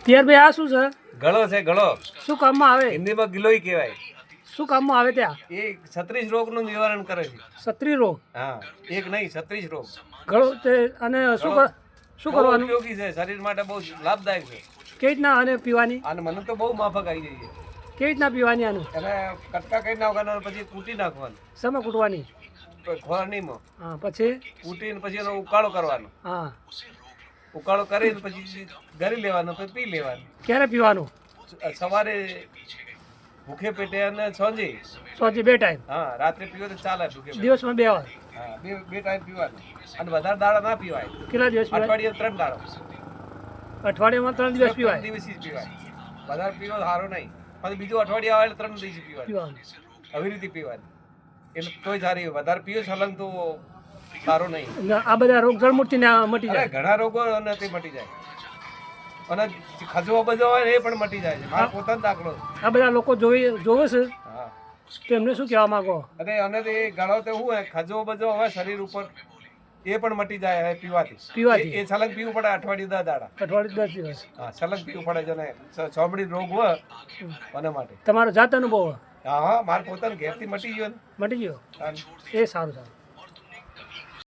પિયરભાઈ આ શું છે? ગળો છે ગળો. શું કામમાં આવે? હિન્દીમાં ગિલોય કહેવાય. શું કામમાં આવે ત્યાં? એ 36 રોગનું નિવારણ કરે છે. સત્રી રોગ? હા, એક નહીં 36 રોગ. ગળો તે અને શું બહુ કરવાનું? ઉપયોગી છે, શરીર માટે બહુ લાભદાયક છે. કેવી રીતના અને પીવાની? અને મને તો બહુ માફક આવી જાય છે. કેવી રીતના પીવાની આનું? એને કટકા કરી નાખવાના, પછી કૂટી નાખવાનું. શેમાં કૂટવાની? ખોરણીમાં હા, પછી? કૂટીને પછી એનો ઉકાળો કરવાનો. હા, ઉકાળો કરીને પછી ગળી લેવાનો, પછી પી લેવાનું. ક્યારે પીવાનું? સવારે ભૂખે પેટે અને સાંજે. સોજી 2 ટાઈમ? હા, રાત્રે પીવો તો ચાલે. ભૂખે પેટે. દિવસમાં 2 વાર? હા, બે ટાઈમ પીવાનું. અને વધારે દાડા ના પીવાય. કેટલા દિવસ પીવાય? અઠવાડિયે 3 દાડા. અઠવાડિયામાં 3 દિવસ પીવાય? 3 દિવસ જ પીવાય. વધારે પીવો સારો નહીં. પછી બીજું અઠવાડિયા આવે એટલે 3 દિવસ પીવાનું. પીવાનું આવી રીતે પીવાનું. એટલે તોય સારી. વધારે પીવો સલંગ તો સારું નહીં. અને આ બધા રોગ જળમૂળથી મટી અરે જાય? ઘણા રોગો અને તે મટી જાય. અને ખજવા બજવા હોય ને એ પણ મટી જાય છે. મારો પોતાનો દાખલો છે. આ બધા લોકો જોવે છે હા. તો એમને શું કહેવા માંગો? અને તે ગળો તો શું હોય, ખજવો બજવો હોય શરીર ઉપર, એ પણ મટી જાય પીવાથી. પીવાથી? એ સલંગ પીવું પડે અઠવાડિયું 10 દાડા. અઠવાડિયે 10 દિવસ? હા, સલંગ પીવું પડે. જેને ચોમડી રોગ હોય એના માટે. તમારો જાત અનુભવ? હા, મારે પોતાના ઘેરથી મટી ગયો ને. મટી ગયો? હા. એ સારું સારું.